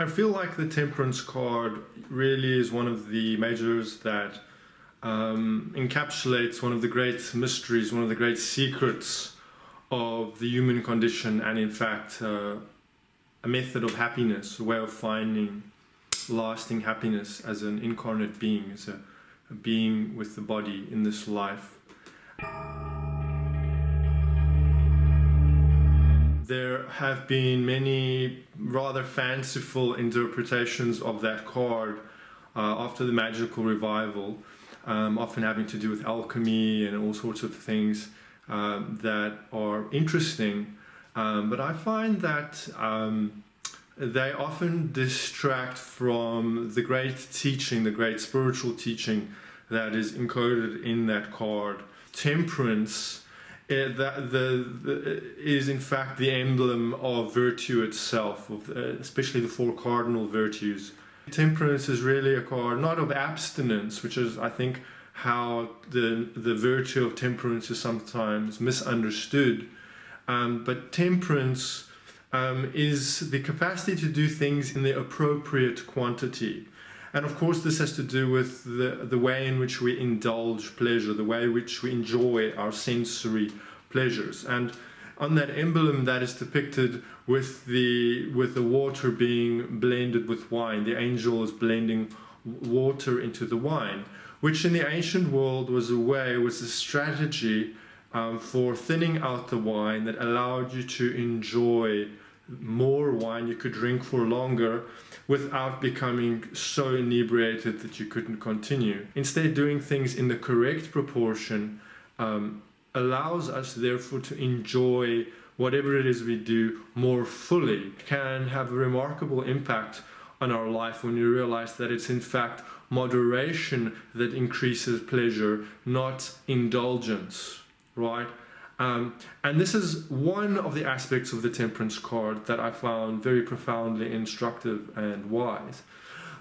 I feel like the Temperance card really is one of the majors that encapsulates one of the great mysteries, one of the great secrets of the human condition, and in fact a method of happiness, a way of finding lasting happiness as an incarnate being, as a being with the body in this life. There have been many rather fanciful interpretations of that card after the magical revival, often having to do with alchemy and all sorts of things that are interesting. But I find that they often distract from the great teaching, the great spiritual teaching that is encoded in that card. Temperance is in fact the emblem of virtue itself, especially the four cardinal virtues. Temperance is really a card not of abstinence, which is, I think, how the virtue of temperance is sometimes misunderstood. But temperance is the capacity to do things in the appropriate quantity. And of course this has to do with the way in which we indulge pleasure, the way in which we enjoy our sensory pleasures. And on that emblem that is depicted with the water being blended with wine, the angel is blending water into the wine, which in the ancient world was a strategy for thinning out the wine that allowed you to enjoy more wine. You could drink for longer without becoming so inebriated that you couldn't continue. Instead, doing things in the correct proportion allows us therefore to enjoy whatever it is we do more fully. It can have a remarkable impact on our life when you realize that it's in fact moderation that increases pleasure, not indulgence, right? And this is one of the aspects of the Temperance card that I found very profoundly instructive and wise.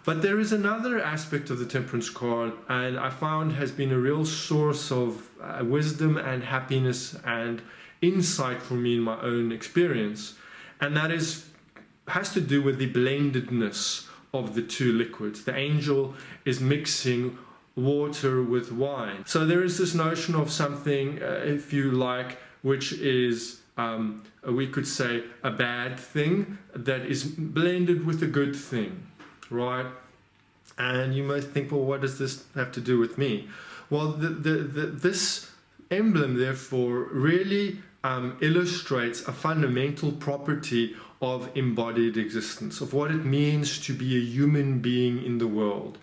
But there is another aspect of the Temperance card, and I found has been a real source of wisdom and happiness and insight for me in my own experience, and that has to do with the blendedness of the two liquids. The angel is mixing water with wine. So there is this notion of something, if you like, which is, we could say, a bad thing that is blended with a good thing, right? And you might think, well, what does this have to do with me? Well, this emblem, therefore, really illustrates a fundamental property of embodied existence, of what it means to be a human being in the world.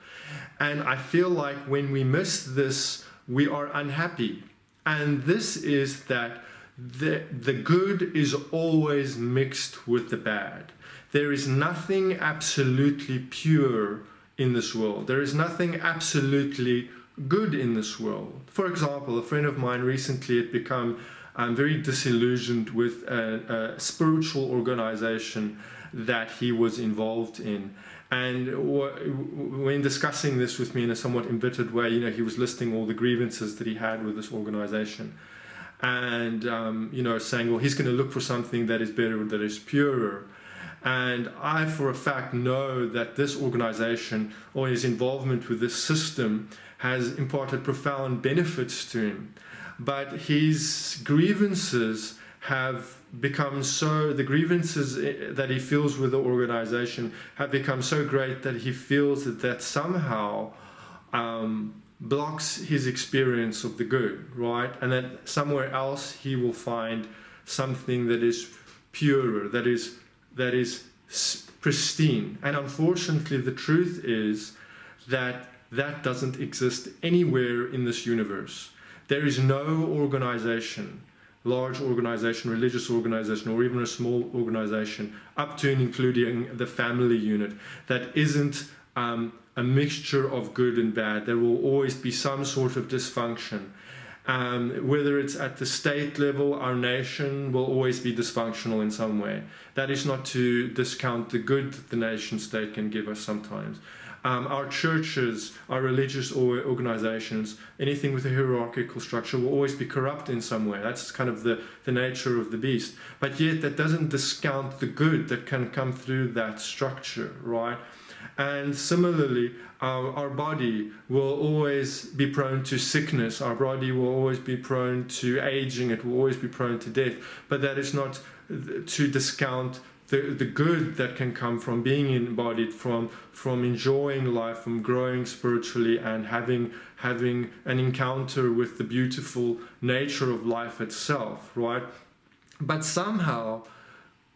And I feel like when we miss this, we are unhappy. And this is that the good is always mixed with the bad. There is nothing absolutely pure in this world. There is nothing absolutely good in this world. For example, a friend of mine recently had become very disillusioned with a spiritual organization that he was involved in. And when discussing this with me in a somewhat embittered way, he was listing all the grievances that he had with this organization. And, saying, well, he's going to look for something that is better, that is purer. And I, for a fact, know that this organization or his involvement with this system has imparted profound benefits to him. But his grievances have become the grievances that he feels with the organization have become so great that he feels that somehow blocks his experience of the good, right? And that somewhere else he will find something that is purer, that is pristine. And unfortunately, the truth is that doesn't exist anywhere in this universe. There is no organization, large organization, religious organization, or even a small organization, up to and including the family unit, that isn't a mixture of good and bad. There will always be some sort of dysfunction. Whether it's at the state level, our nation will always be dysfunctional in some way. That is not to discount the good that the nation state can give us sometimes. Our churches, our religious organizations, anything with a hierarchical structure will always be corrupt in some way. That's kind of the nature of the beast. But yet that doesn't discount the good that can come through that structure, right? And similarly, our body will always be prone to sickness. Our body will always be prone to aging. It will always be prone to death. But that is not to discount the good that can come from being embodied, from enjoying life, from growing spiritually, and having an encounter with the beautiful nature of life itself, right? But somehow,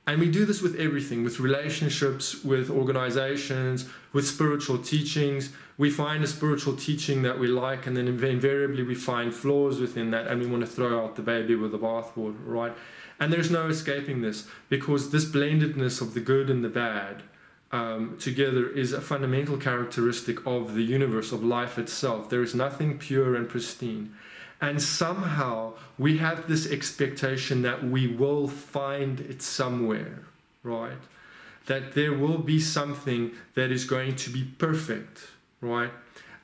and we do this with everything, with relationships, with organizations, with spiritual teachings. We find a spiritual teaching that we like, and then invariably we find flaws within that, and we want to throw out the baby with the bathwater, right? And there's no escaping this, because this blendedness of the good and the bad together is a fundamental characteristic of the universe, of life itself. There is nothing pure and pristine. And somehow we have this expectation that we will find it somewhere, right? That there will be something that is going to be perfect, right?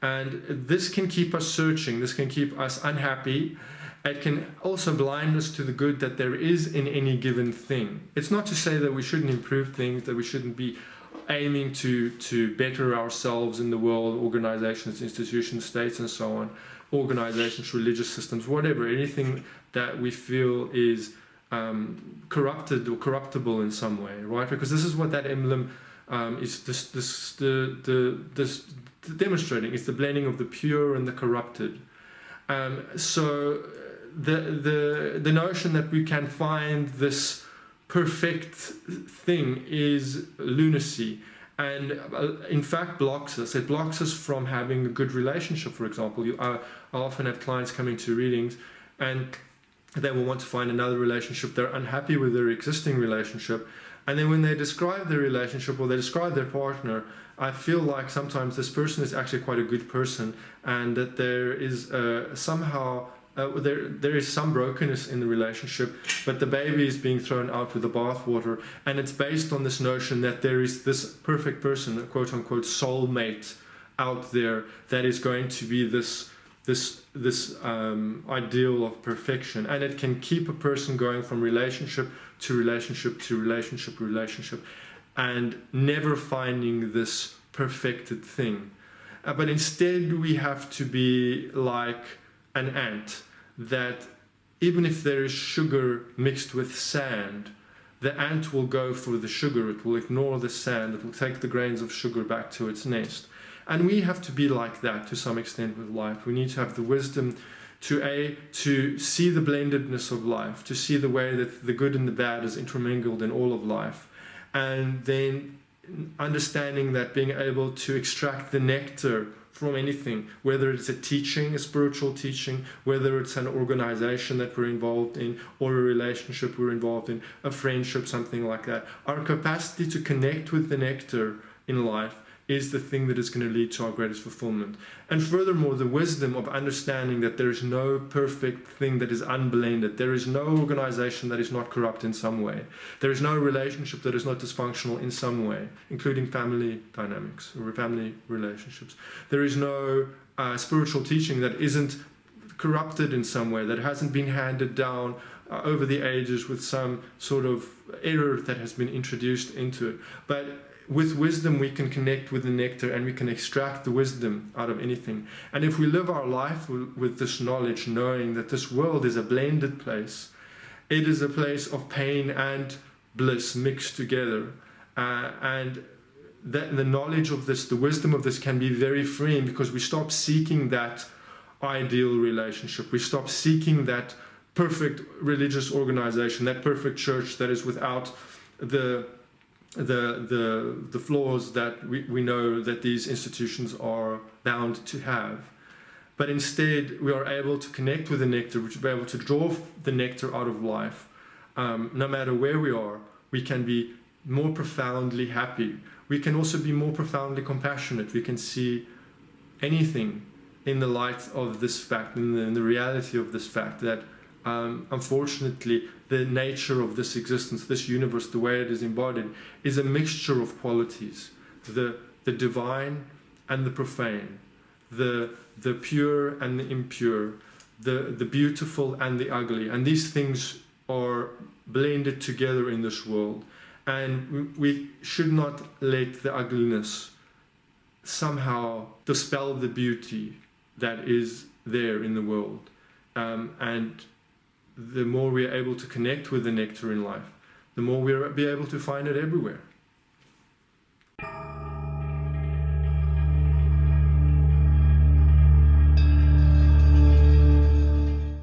And this can keep us searching. This can keep us unhappy. It can also blind us to the good that there is in any given thing. It's not to say that we shouldn't improve things, that we shouldn't be aiming to better ourselves in the world, organizations, institutions, states, and so on. Organizations, religious systems, whatever, anything that we feel is corrupted or corruptible in some way, right? Because this is what that emblem is demonstrating. It's the blending of the pure and the corrupted. So the notion that we can find this perfect thing is lunacy. And in fact blocks us. It blocks us from having a good relationship, for example. I often have clients coming to readings and they will want to find another relationship. They're unhappy with their existing relationship. And then when they describe their relationship or they describe their partner, I feel like sometimes this person is actually quite a good person, and that there is somehow there is some brokenness in the relationship, but the baby is being thrown out with the bathwater, and it's based on this notion that there is this perfect person, a quote-unquote soulmate out there that is going to be this ideal of perfection, and it can keep a person going from relationship to relationship to relationship, and never finding this perfected thing. But instead we have to be like an ant, that even if there is sugar mixed with sand, the ant will go for the sugar. It will ignore the sand. It will take the grains of sugar back to its nest. And we have to be like that to some extent with life. We need to have the wisdom to see the blendedness of life, to see the way that the good and the bad is intermingled in all of life, and then understanding that being able to extract the nectar from anything, whether it's a teaching, a spiritual teaching, whether it's an organization that we're involved in, or a relationship we're involved in, a friendship, something like that. Our capacity to connect with the nectar in life is the thing that is going to lead to our greatest fulfillment. And furthermore, the wisdom of understanding that there is no perfect thing that is unblended. There is no organization that is not corrupt in some way. There is no relationship that is not dysfunctional in some way, including family dynamics or family relationships. There is no spiritual teaching that isn't corrupted in some way, that hasn't been handed down over the ages with some sort of error that has been introduced into it. But with wisdom, we can connect with the nectar, and we can extract the wisdom out of anything. And if we live our life with this knowledge, knowing that this world is a blended place, it is a place of pain and bliss mixed together. And that the knowledge of this, the wisdom of this, can be very freeing, because we stop seeking that ideal relationship. We stop seeking that perfect religious organization, that perfect church that is without the flaws that we know that these institutions are bound to have. But instead, we are able to connect with the nectar, which we're able to draw the nectar out of life. No matter where we are, we can be more profoundly happy. We can also be more profoundly compassionate. We can see anything in the light of this fact, in the reality of this fact, that unfortunately the nature of this existence, this universe, the way it is embodied, is a mixture of qualities, the divine and the profane, the pure and the impure, the beautiful and the ugly, and these things are blended together in this world, and we should not let the ugliness somehow dispel the beauty that is there in the world. And the more we are able to connect with the nectar in life, the more we'll be able to find it everywhere.